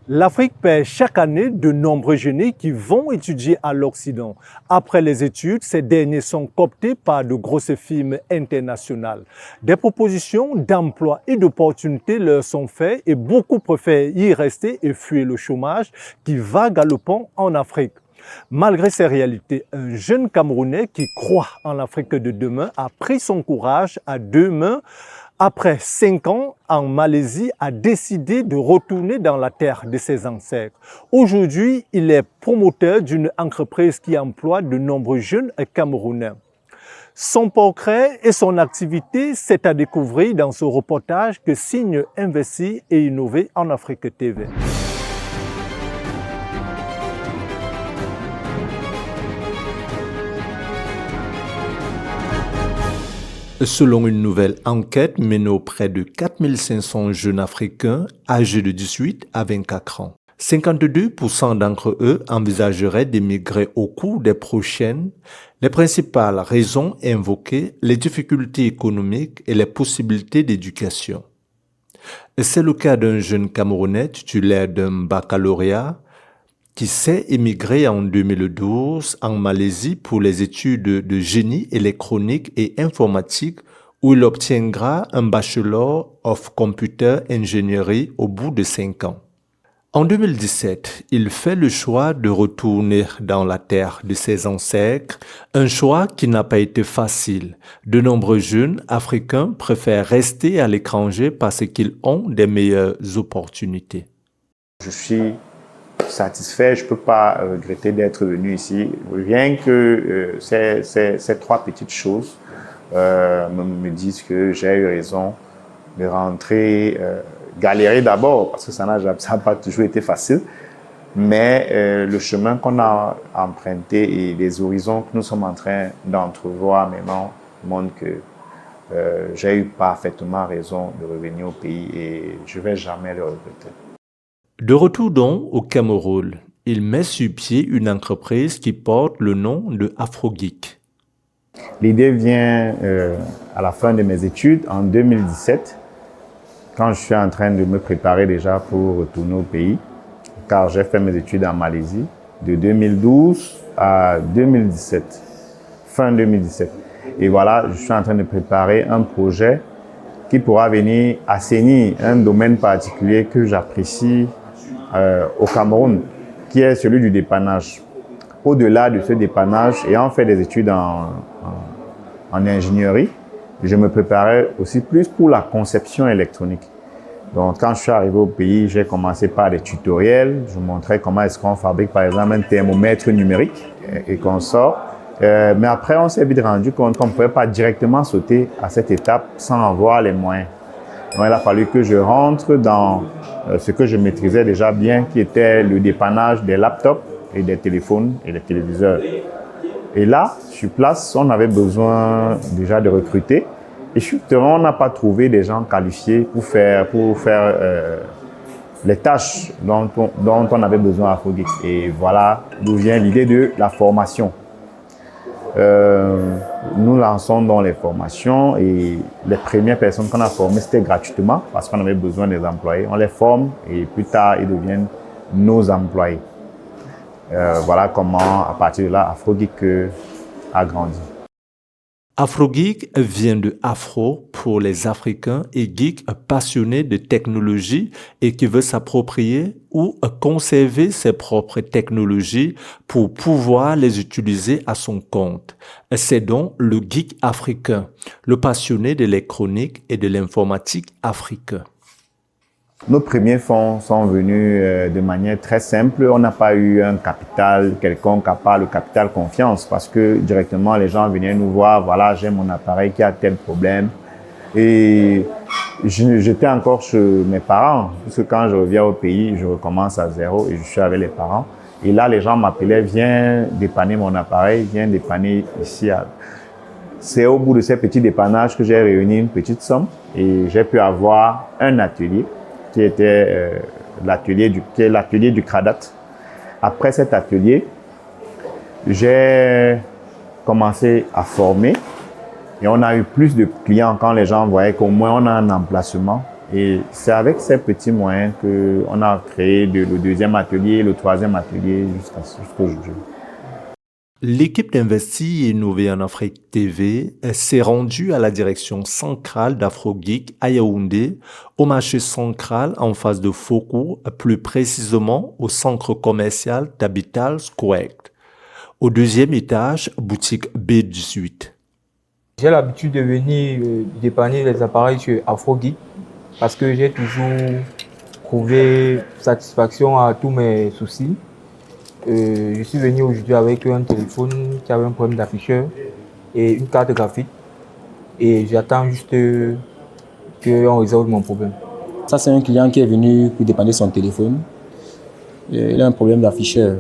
L'Afrique perd chaque année de nombreux génies qui vont étudier à l'Occident. Après les études, ces derniers sont cooptés par de grosses firmes internationales. Des propositions d'emploi et d'opportunités leur sont faites et beaucoup préfèrent y rester et fuir le chômage qui va galopant en Afrique. Malgré ces réalités, un jeune Camerounais qui croit en l'Afrique de demain a pris son courage à deux mains. Après 5 ans en Malaisie, a décidé de retourner dans la terre de ses ancêtres. Aujourd'hui, il est promoteur d'une entreprise qui emploie de nombreux jeunes Camerounais. Son portrait et son activité, c'est à découvrir dans ce reportage que signe Investir et Innover en Afrique TV. Selon une nouvelle enquête menée auprès de 4500 jeunes Africains âgés de 18 à 24 ans, 52% d'entre eux envisageraient d'émigrer au cours des prochaines. Les principales raisons invoquées, les difficultés économiques et les possibilités d'éducation. C'est le cas d'un jeune Camerounais titulaire d'un baccalauréat qui s'est émigré en 2012 en Malaisie pour les études de génie électronique et informatique où il obtiendra un Bachelor of Computer Engineering au bout de 5 ans. En 2017, il fait le choix de retourner dans la terre de ses ancêtres, un choix qui n'a pas été facile. De nombreux jeunes africains préfèrent rester à l'étranger parce qu'ils ont des meilleures opportunités. Je suis satisfait, je ne peux pas regretter d'être venu ici. Rien que ces trois petites choses me disent que j'ai eu raison de rentrer, galérer d'abord, parce que ça n'a pas toujours été facile, mais le chemin qu'on a emprunté et les horizons que nous sommes en train d'entrevoir maintenant montrent que j'ai eu parfaitement raison de revenir au pays et je ne vais jamais le regretter. De retour donc au Cameroun, il met sur pied une entreprise qui porte le nom de AfroGeek. L'idée vient à la fin de mes études, en 2017, quand je suis en train de me préparer déjà pour retourner au pays, car j'ai fait mes études en Malaisie de 2012 à 2017, fin 2017. Et voilà, je suis en train de préparer un projet qui pourra venir assainir un domaine particulier que j'apprécie au Cameroun, qui est celui du dépannage. Au-delà de ce dépannage, ayant fait des études en ingénierie, je me préparais aussi plus pour la conception électronique. Donc, quand je suis arrivé au pays, j'ai commencé par des tutoriels. Je montrais comment est-ce qu'on fabrique, par exemple, un thermomètre numérique et qu'on sort. Mais après, on s'est vite rendu compte qu'on ne pouvait pas directement sauter à cette étape sans avoir les moyens. Donc, il a fallu que je rentre dans ce que je maîtrisais déjà bien, qui était le dépannage des laptops et des téléphones et des téléviseurs. Et là, sur place, on avait besoin déjà de recruter. Et justement, on n'a pas trouvé des gens qualifiés pour faire les tâches dont on avait besoin à AfroGeek. Et voilà d'où vient l'idée de la formation. Nous lançons dans les formations et les premières personnes qu'on a formées, c'était gratuitement parce qu'on avait besoin des employés. On les forme et plus tard, ils deviennent nos employés. Voilà comment, à partir de là, AfroGeek a grandi. AfroGeek vient de Afro pour les Africains et Geek passionné de technologie et qui veut s'approprier ou conserver ses propres technologies pour pouvoir les utiliser à son compte. C'est donc le geek africain, le passionné de l'électronique et de l'informatique africain. Nos premiers fonds sont venus de manière très simple. On n'a pas eu un capital quelconque à part le capital confiance parce que directement les gens venaient nous voir, voilà, j'ai mon appareil qui a tel problème. Et j'étais encore chez mes parents, parce que quand je reviens au pays, je recommence à zéro et je suis avec les parents. Et là, les gens m'appelaient, viens dépanner mon appareil, viens dépanner ici. C'est au bout de ces petits dépannages que j'ai réuni une petite somme et j'ai pu avoir un atelier qui était l'atelier du Cradat. Après cet atelier, j'ai commencé à former et on a eu plus de clients quand les gens voyaient qu'au moins on a un emplacement Et c'est avec ces petits moyens qu'on a créé le deuxième atelier, le troisième atelier jusqu'aujourd'hui. L'équipe d'Investir et Innover en Afrique TV s'est rendue à la direction centrale d'Afrogeek à Yaoundé, au marché central en face de Foko, plus précisément au centre commercial d'Habitat Square. Au deuxième étage, boutique B18. J'ai l'habitude de venir dépanner les appareils chez Afrogeek parce que j'ai toujours trouvé satisfaction à tous mes soucis. Je suis venu aujourd'hui avec un téléphone qui avait un problème d'afficheur et une carte graphique. Et j'attends juste qu'on résolve mon problème. Ça, c'est un client qui est venu pour dépanner son téléphone. Il a un problème d'afficheur.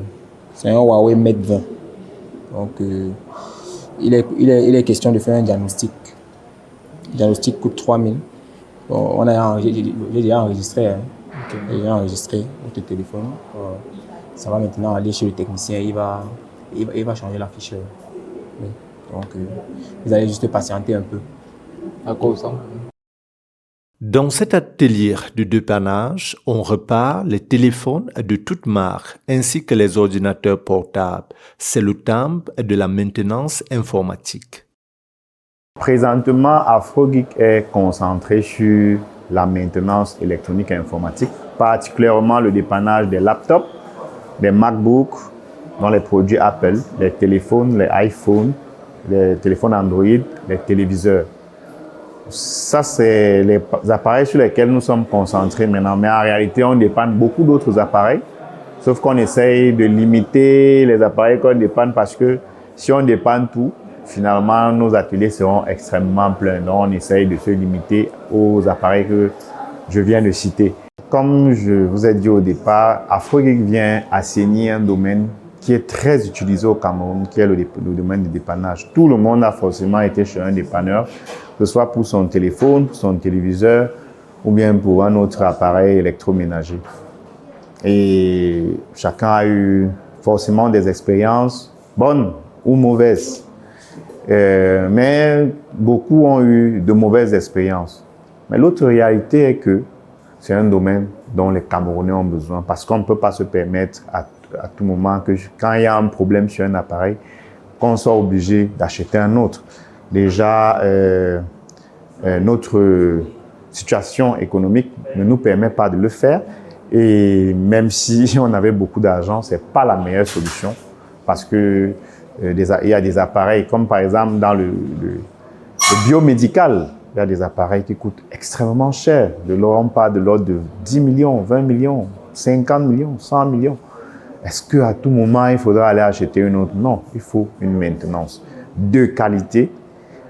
C'est un Huawei Mate 20. Donc, il est question de faire un diagnostic. Le diagnostic coûte 3 000. Bon, j'ai déjà enregistré. Okay. J'ai déjà enregistré votre téléphone. Ça va maintenant aller chez le technicien. Il va changer l'afficheur. Oui. Donc, vous allez juste patienter un peu. À cause ça. Dans cet atelier de dépannage, on repart les téléphones de toutes marques ainsi que les ordinateurs portables. C'est le temps de la maintenance informatique. Présentement, Afrogeek est concentré sur la maintenance électronique et informatique, particulièrement le dépannage des laptops, des MacBooks, dans les produits Apple, les téléphones, les iPhones, les téléphones Android, les téléviseurs. Ça, c'est les appareils sur lesquels nous sommes concentrés maintenant. Mais en réalité, on dépanne beaucoup d'autres appareils. Sauf qu'on essaye de limiter les appareils qu'on dépanne parce que si on dépanne tout, finalement, nos ateliers seront extrêmement pleins. Donc, on essaye de se limiter aux appareils que je viens de citer. Comme je vous ai dit au départ, Afrogeek vient assainir un domaine qui est très utilisé au Cameroun, qui est le domaine du dépannage. Tout le monde a forcément été chez un dépanneur, que ce soit pour son téléphone, pour son téléviseur ou bien pour un autre appareil électroménager. Et chacun a eu forcément des expériences bonnes ou mauvaises. Mais beaucoup ont eu de mauvaises expériences. Mais l'autre réalité est que c'est un domaine dont les Camerounais ont besoin parce qu'on ne peut pas se permettre à tout moment que quand il y a un problème sur un appareil, qu'on soit obligé d'acheter un autre. Déjà, notre situation économique ne nous permet pas de le faire et même si on avait beaucoup d'argent, ce n'est pas la meilleure solution parce que il y a des appareils comme par exemple dans le biomédical, il y a des appareils qui coûtent extrêmement cher. On parle de l'ordre de 10 millions, 20 millions, 50 millions, 100 millions. Est-ce qu'à tout moment, il faudra aller acheter une autre? Non, il faut une maintenance de qualité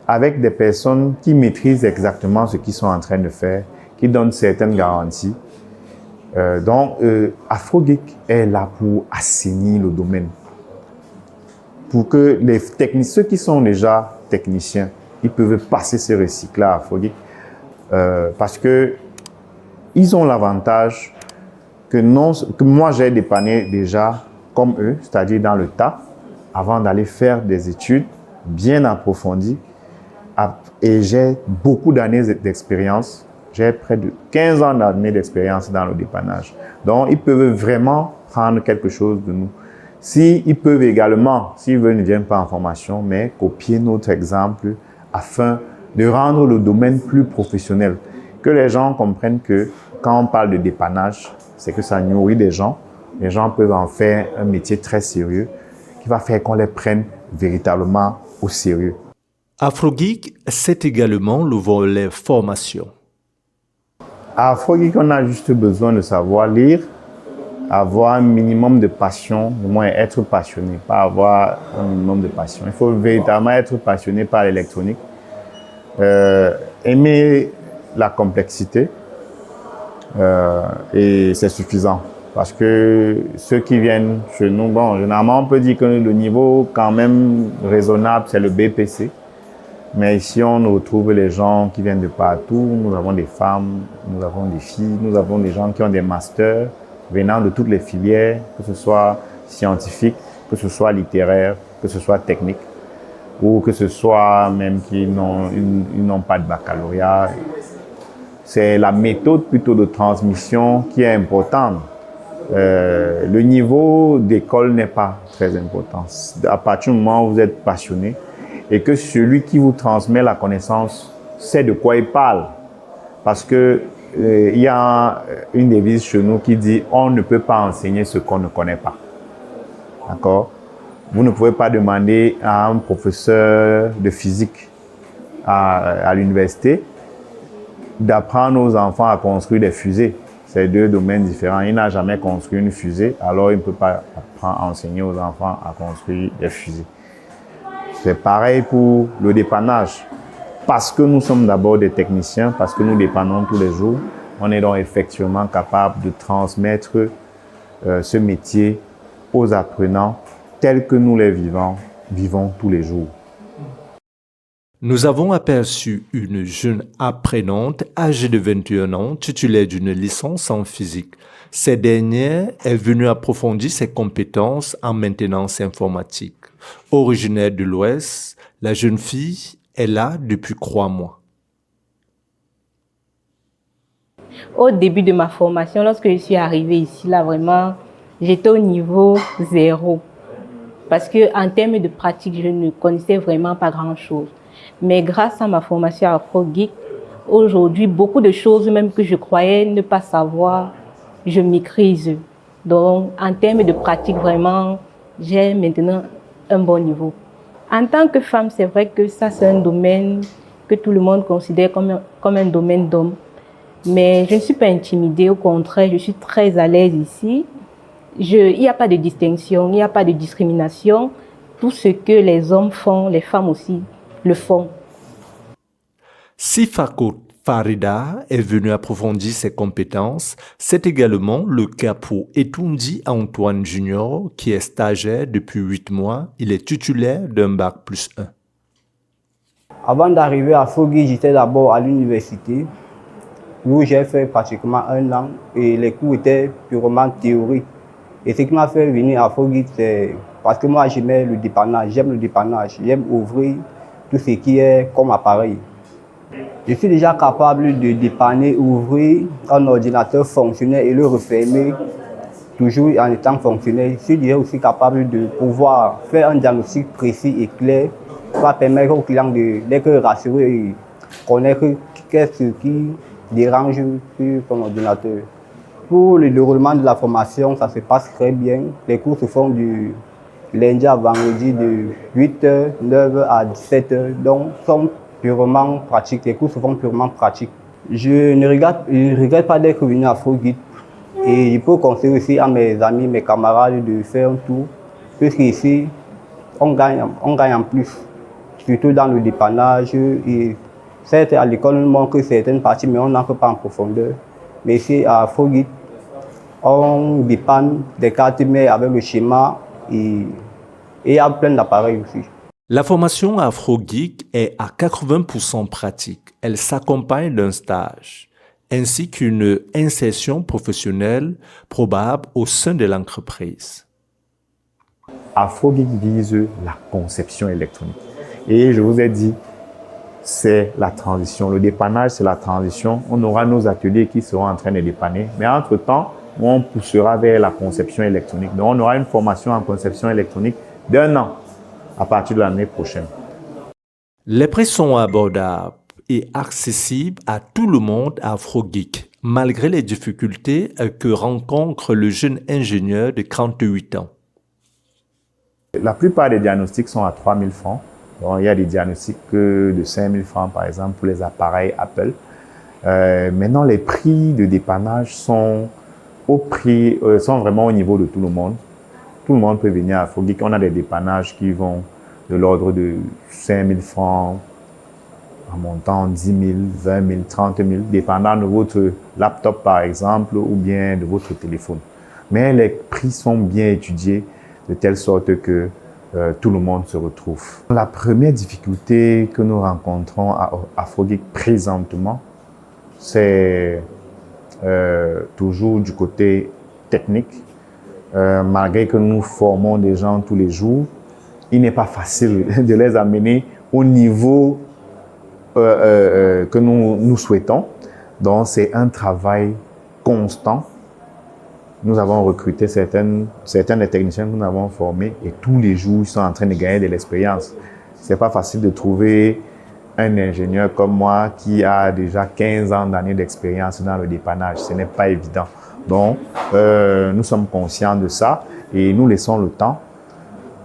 avec des personnes qui maîtrisent exactement ce qu'ils sont en train de faire, qui donnent certaines garanties. Donc, Afrogeek est là pour assainir le domaine. Pour que ceux qui sont déjà techniciens, ils peuvent passer ce recyclage à Afrogeek parce qu'ils ont l'avantage que moi j'ai dépanné déjà comme eux, c'est-à-dire dans le tas, avant d'aller faire des études bien approfondies. Et j'ai beaucoup d'années d'expérience. J'ai près de 15 ans d'années d'expérience dans le dépannage. Donc, ils peuvent vraiment prendre quelque chose de nous. Ils peuvent également, s'ils veulent, ne viennent pas en formation, mais copier notre exemple afin de rendre le domaine plus professionnel. Que les gens comprennent que quand on parle de dépannage, c'est que ça nourrit des gens. Les gens peuvent en faire un métier très sérieux qui va faire qu'on les prenne véritablement au sérieux. Afrogeek, c'est également le volet formation. À Afrogeek, on a juste besoin de savoir lire, avoir un minimum de passion, du moins être passionné, pas avoir un minimum de passion. Il faut véritablement être passionné par l'électronique, aimer la complexité et c'est suffisant. Parce que ceux qui viennent chez nous, bon, généralement on peut dire que le niveau quand même raisonnable, c'est le BPC. Mais ici, on retrouve les gens qui viennent de partout. Nous avons des femmes, nous avons des filles, nous avons des gens qui ont des masters venant de toutes les filières, que ce soit scientifique, que ce soit littéraire, que ce soit technique, ou que ce soit même qui n'ont pas de baccalauréat. C'est la méthode plutôt de transmission qui est importante. Le niveau d'école n'est pas très important. À partir du moment où vous êtes passionné et que celui qui vous transmet la connaissance sait de quoi il parle. Parce que il y a une devise chez nous qui dit « on ne peut pas enseigner ce qu'on ne connaît pas ». D'accord? Vous ne pouvez pas demander à un professeur de physique à l'université d'apprendre aux enfants à construire des fusées. C'est deux domaines différents. Il n'a jamais construit une fusée, alors il ne peut pas enseigner aux enfants à construire des fusées. C'est pareil pour le dépannage. Parce que nous sommes d'abord des techniciens, parce que nous dépannons tous les jours, on est donc effectivement capable de transmettre ce métier aux apprenants tels que nous les vivons tous les jours. Nous avons aperçu une jeune apprenante âgée de 21 ans, titulaire d'une licence en physique. Cette dernière est venue approfondir ses compétences en maintenance informatique. Originaire de l'Ouest, la jeune fille est là depuis 3 mois. Au début de ma formation, lorsque je suis arrivée ici, là vraiment, j'étais au niveau 0. Parce qu'en termes de pratique, je ne connaissais vraiment pas grand-chose. Mais grâce à ma formation à AfroGeek, aujourd'hui, beaucoup de choses même que je croyais ne pas savoir, je maîtrise. Donc, en termes de pratique, vraiment, j'ai maintenant un bon niveau. En tant que femme, c'est vrai que ça, c'est un domaine que tout le monde considère comme un domaine d'homme. Mais je ne suis pas intimidée, au contraire, je suis très à l'aise ici. Il n'y a pas de distinction, il n'y a pas de discrimination. Tout ce que les hommes font, les femmes aussi le font. Sifako Farida est venue approfondir ses compétences. C'est également le cas pour Etundi Antoine Junior, qui est stagiaire depuis 8 mois. Il est titulaire d'un bac+1. Avant d'arriver à Fogui, j'étais d'abord à l'université, où j'ai fait pratiquement 1 an et les cours étaient purement théoriques. Et ce qui m'a fait venir à Fogui, c'est parce que moi j'aimais le dépannage, j'aime ouvrir tout ce qui est comme appareil. Je suis déjà capable de dépanner, ouvrir un ordinateur fonctionnel et le refermer toujours en étant fonctionnel. Je suis déjà aussi capable de pouvoir faire un diagnostic précis et clair pour permettre au client d'être rassuré et connaître qu'est-ce qui dérange sur son ordinateur. Pour le déroulement de la formation, ça se passe très bien. Les cours se font du lundi à vendredi de 8h, 9h à 17h, donc sont purement pratiques. Les cours se font purement pratiques. Je ne regrette pas d'être venu à AfroGeek et je peux conseiller aussi à mes amis, mes camarades de faire un tour, puisqu'ici, on gagne en plus, surtout dans le dépannage. Et certes, à l'école, on manque certaines parties, mais on n'entre pas en profondeur. Mais ici, à AfroGeek, on dépanne des cartes mères avec le schéma et il y a plein d'appareils aussi. La formation AfroGeek est à 80% pratique. Elle s'accompagne d'un stage, ainsi qu'une insertion professionnelle probable au sein de l'entreprise. AfroGeek vise la conception électronique. Et je vous ai dit, c'est la transition. Le dépannage, c'est la transition. On aura nos ateliers qui seront en train de dépanner. Mais entre-temps, on poussera vers la conception électronique. Donc, on aura une formation en conception électronique d'1 an à partir de l'année prochaine. Les prix sont abordables et accessibles à tout le monde à AfroGeek, malgré les difficultés que rencontre le jeune ingénieur de 38 ans. La plupart des diagnostics sont à 3 000 francs. Bon, il y a des diagnostics de 5 000 francs, par exemple, pour les appareils Apple. Maintenant, les prix de dépannage sont vraiment au niveau de tout le monde. Tout le monde peut venir à AfroGeek. On a des dépannages qui vont de l'ordre de 5 000 francs en montant 10 000, 20 000, 30 000, dépendant de votre laptop, par exemple, ou bien de votre téléphone. Mais les prix sont bien étudiés de telle sorte que tout le monde se retrouve. La première difficulté que nous rencontrons à AfroGeek présentement, c'est toujours du côté technique. Malgré que nous formons des gens tous les jours, il n'est pas facile de les amener au niveau que nous souhaitons. Donc, c'est un travail constant. Nous avons recruté certains des techniciens que nous avons formés et tous les jours, ils sont en train de gagner de l'expérience. C'est pas facile de trouver un ingénieur comme moi qui a déjà 15 ans d'années d'expérience dans le dépannage. Ce n'est pas évident. Donc, nous sommes conscients de ça et nous laissons le temps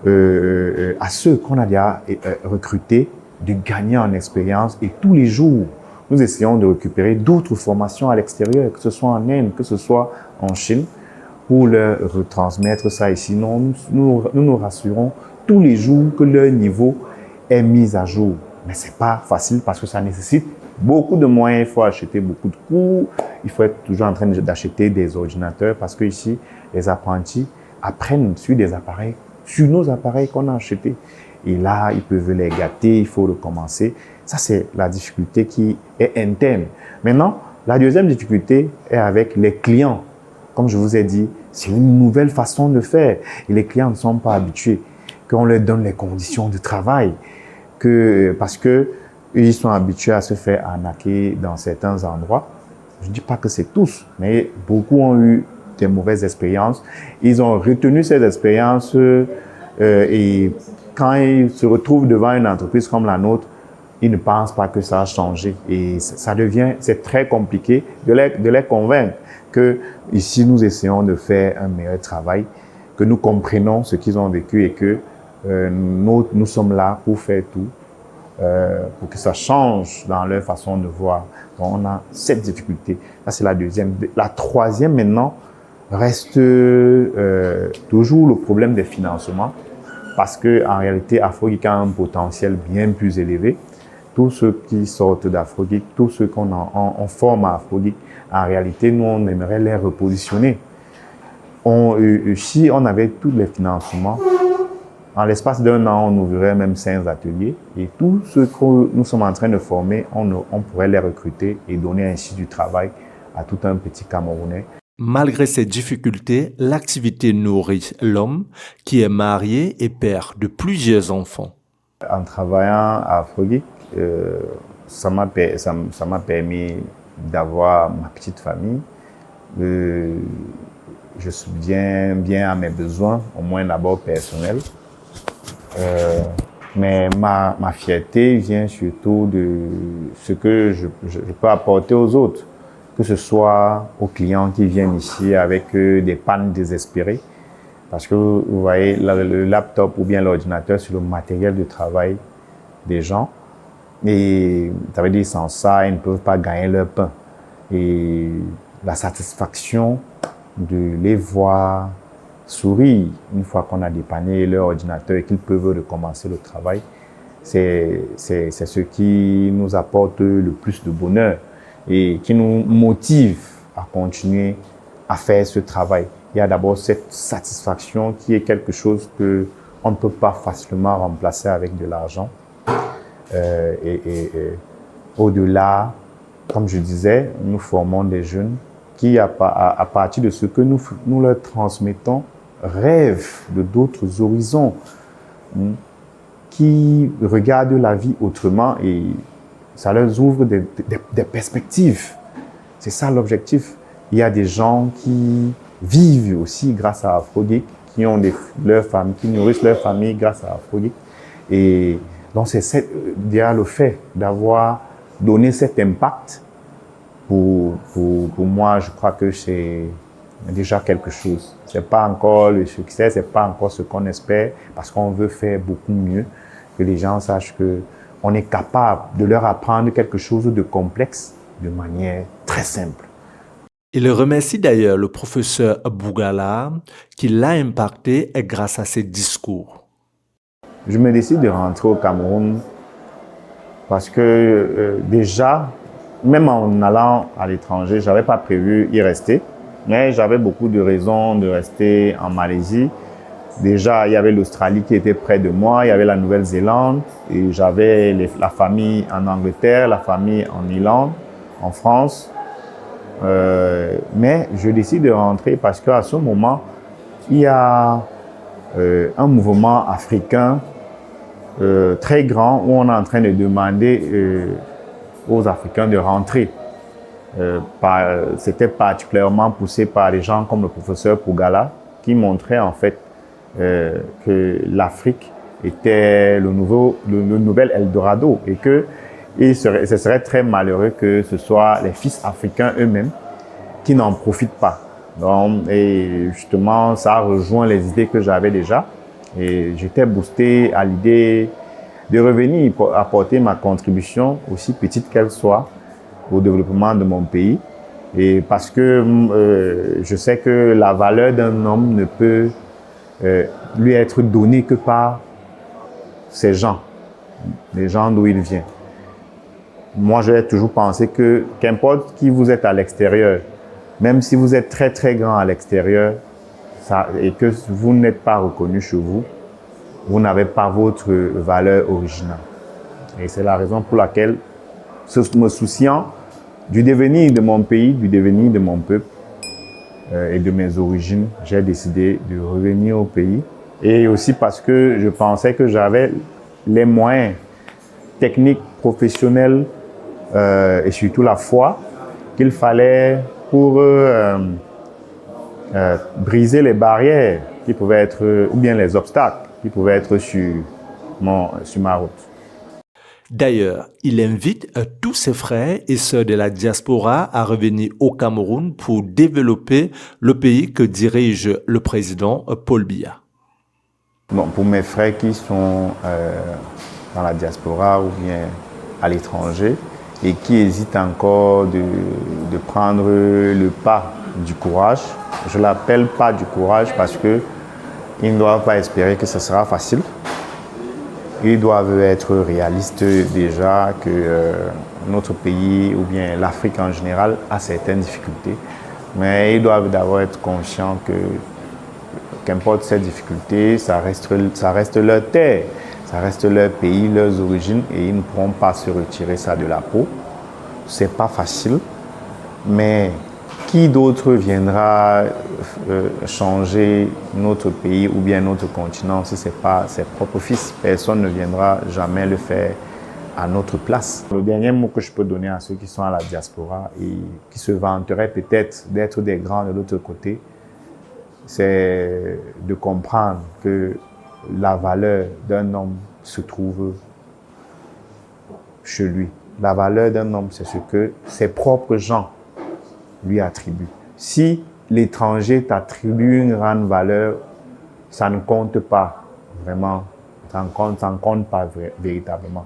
à ceux qu'on a déjà recrutés de gagner en expérience et tous les jours, nous essayons de récupérer d'autres formations à l'extérieur, que ce soit en Inde, que ce soit en Chine, pour leur retransmettre ça. Et sinon, nous rassurons tous les jours que leur niveau est mis à jour. Mais ce n'est pas facile parce que ça nécessite beaucoup de moyens. Il faut acheter beaucoup de cours. Il faut être toujours en train d'acheter des ordinateurs parce que ici, les apprentis apprennent sur des appareils, sur nos appareils qu'on a achetés. Et là, ils peuvent les gâter, il faut recommencer. Ça, c'est la difficulté qui est interne. Maintenant, la deuxième difficulté est avec les clients. Comme je vous ai dit, c'est une nouvelle façon de faire. Et les clients ne sont pas habitués. Qu'on leur donne les conditions de travail. Parce qu'ils sont habitués à se faire arnaquer dans certains endroits. Je ne dis pas que c'est tous, mais beaucoup ont eu des mauvaises expériences. Ils ont retenu ces expériences et quand ils se retrouvent devant une entreprise comme la nôtre, ils ne pensent pas que ça a changé. Et c'est très compliqué de les convaincre que ici nous essayons de faire un meilleur travail, que nous comprenons ce qu'ils ont vécu et que nous sommes là pour faire tout, pour que ça change dans leur façon de voir. Donc on a cette difficulté. Ça c'est la deuxième. La troisième maintenant reste toujours le problème des financements, parce que en réalité Afrogeek a un potentiel bien plus élevé. Tous ceux qui sortent d'Afrogeek, tous ceux qu'on forme à Afrogeek, en réalité, nous, on aimerait les repositionner. Si on avait tous les financements, en l'espace d'un an, on ouvrirait même 5 ateliers. Et tous ceux que nous sommes en train de former, on pourrait les recruter et donner ainsi du travail à tout un petit Camerounais. Malgré ces difficultés, l'activité nourrit l'homme qui est marié et père de plusieurs enfants. En travaillant à Afrogeek, ça m'a permis d'avoir ma petite famille. Je subviens bien à mes besoins, au moins d'abord personnels. Mais ma fierté vient surtout de ce que je peux apporter aux autres, que ce soit aux clients qui viennent ici avec des pannes désespérées. Parce que vous voyez, le laptop ou bien l'ordinateur, c'est le matériel de travail des gens. Et ça veut dire sans ça, ils ne peuvent pas gagner leur pain. Et la satisfaction de les voir sourire une fois qu'on a dépanné leur ordinateur et qu'ils peuvent recommencer le travail, c'est ce qui nous apporte le plus de bonheur et qui nous motive à continuer à faire ce travail. Il y a d'abord cette satisfaction qui est quelque chose qu'on ne peut pas facilement remplacer avec de l'argent. Au-delà, comme je disais, nous formons des jeunes qui, à partir de ce que nous leur transmettons, rêvent de d'autres horizons, qui regardent la vie autrement et ça leur ouvre des perspectives. C'est ça l'objectif. Il y a des gens qui vivent aussi grâce à Afrogeek, qui ont leur famille, qui nourrissent leur famille grâce à Afrogeek. Et donc, c'est déjà le fait d'avoir donné cet impact. Pour moi, je crois que c'est déjà quelque chose. C'est pas encore le succès, c'est pas encore ce qu'on espère, parce qu'on veut faire beaucoup mieux, que les gens sachent qu'on est capable de leur apprendre quelque chose de complexe de manière très simple. Il remercie d'ailleurs le professeur Bougala qui l'a impacté grâce à ses discours. Je me décide de rentrer au Cameroun parce que déjà, même en allant à l'étranger, je n'avais pas prévu y rester, mais j'avais beaucoup de raisons de rester en Malaisie. Déjà, il y avait l'Australie qui était près de moi, il y avait la Nouvelle-Zélande, et j'avais la famille en Angleterre, la famille en Irlande, en France. Mais je décide de rentrer parce qu'à ce moment, il y a un mouvement africain très grand où on est en train de demander aux Africains de rentrer. C'était particulièrement poussé par des gens comme le professeur Pougala, qui montrait en fait que l'Afrique était le nouvel Eldorado et que ce serait très malheureux que ce soit les fils africains eux-mêmes qui n'en profitent pas. Donc, et justement, ça rejoint les idées que j'avais déjà. Et j'étais boosté à l'idée de revenir pour apporter ma contribution, aussi petite qu'elle soit, au développement de mon pays. Et parce que je sais que la valeur d'un homme ne peut lui être donnée que par ses gens, les gens d'où il vient. Moi, j'ai toujours pensé que qu'importe qui vous êtes à l'extérieur, même si vous êtes très très grand à l'extérieur et que vous n'êtes pas reconnu chez vous, vous n'avez pas votre valeur originale. Et c'est la raison pour laquelle, me souciant du devenir de mon pays, du devenir de mon peuple et de mes origines, j'ai décidé de revenir au pays. Et aussi parce que je pensais que j'avais les moyens techniques, professionnels et surtout la foi qu'il fallait pour briser les barrières qui pouvaient être, ou bien les obstacles qui pouvaient être sur ma route. D'ailleurs, il invite tous ses frères et sœurs de la diaspora à revenir au Cameroun pour développer le pays que dirige le président Paul Biya. Bon, pour mes frères qui sont dans la diaspora ou bien à l'étranger et qui hésitent encore de prendre le pas du courage, je l'appelle pas du courage parce que ils ne doivent pas espérer que ce sera facile. Ils doivent être réalistes déjà que notre pays ou bien l'Afrique en général a certaines difficultés. Mais ils doivent d'abord être conscients que qu'importe ces difficultés, ça reste leur terre, ça reste leur pays, leurs origines et ils ne pourront pas se retirer ça de la peau. C'est pas facile, mais qui d'autre viendra changer notre pays ou bien notre continent si ce n'est pas ses propres fils? Personne ne viendra jamais le faire à notre place. Le dernier mot que je peux donner à ceux qui sont à la diaspora et qui se vanteraient peut-être d'être des grands de l'autre côté, c'est de comprendre que la valeur d'un homme se trouve chez lui. La valeur d'un homme, c'est ce que ses propres gens lui attribue. Si l'étranger t'attribue une grande valeur, ça ne compte pas vraiment, ça ne compte pas véritablement.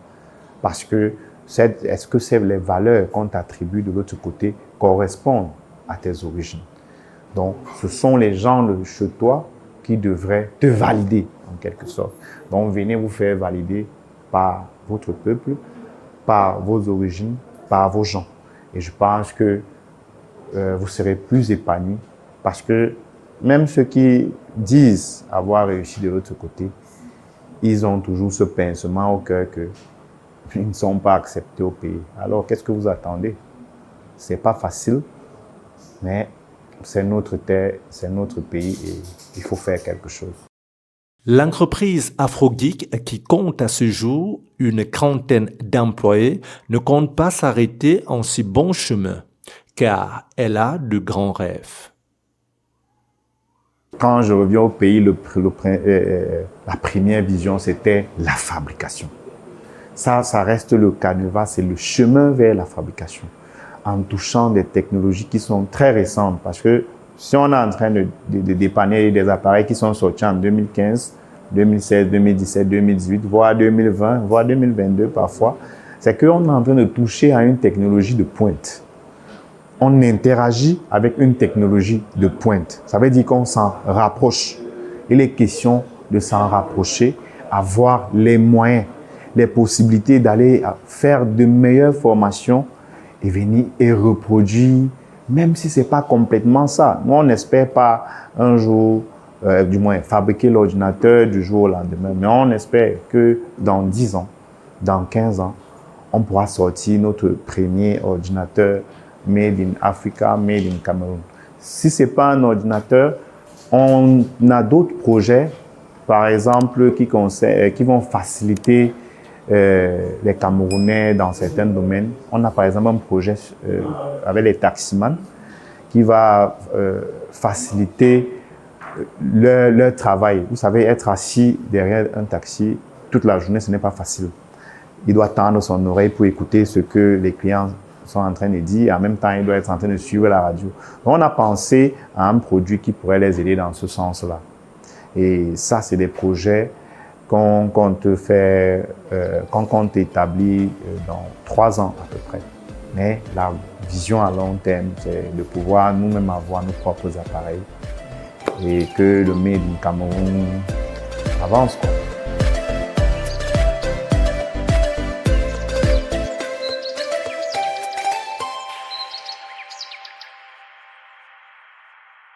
Parce que est-ce que les valeurs qu'on t'attribue de l'autre côté correspondent à tes origines? Donc, ce sont les gens de chez toi qui devraient te valider en quelque sorte. Donc, venez vous faire valider par votre peuple, par vos origines, par vos gens. Et je pense que vous serez plus épanouis parce que même ceux qui disent avoir réussi de l'autre côté, ils ont toujours ce pincement au cœur qu'ils ne sont pas acceptés au pays. Alors, qu'est-ce que vous attendez? C'est pas facile, mais c'est notre terre, c'est notre pays et il faut faire quelque chose. L'entreprise AfroGeek, qui compte à ce jour une quarantaine d'employés, ne compte pas s'arrêter en si bon chemin, car elle a de grands rêves. Quand je reviens au pays, la première vision, c'était la fabrication. Ça reste le canevas, c'est le chemin vers la fabrication, en touchant des technologies qui sont très récentes. Parce que si on est en train de dépanner des appareils qui sont sortis en 2015, 2016, 2017, 2018, voire 2020, voire 2022 parfois, c'est qu'on est en train de toucher à une technologie de pointe. On interagit avec une technologie de pointe. Ça veut dire qu'on s'en rapproche. Il est question de s'en rapprocher, avoir les moyens, les possibilités d'aller faire de meilleures formations et venir et reproduire, même si ce n'est pas complètement ça. Nous, on n'espère pas un jour, du moins, fabriquer l'ordinateur du jour au lendemain, mais on espère que dans 10 ans, dans 15 ans, on pourra sortir notre premier ordinateur made in Africa, made in Cameroun. Si ce n'est pas un ordinateur, on a d'autres projets, par exemple, qui vont faciliter les Camerounais dans certains domaines. On a par exemple un projet avec les taximans qui va faciliter leur travail. Vous savez, être assis derrière un taxi toute la journée, ce n'est pas facile. Il doit tendre son oreille pour écouter ce que les clients sont en train de dire et en même temps, il doit être en train de suivre la radio. Donc, on a pensé à un produit qui pourrait les aider dans ce sens-là. Et ça, c'est des projets qu'on compte établir dans 3 ans à peu près. Mais la vision à long terme, c'est de pouvoir nous-mêmes avoir nos propres appareils et que le Made in Cameroun avance, quoi.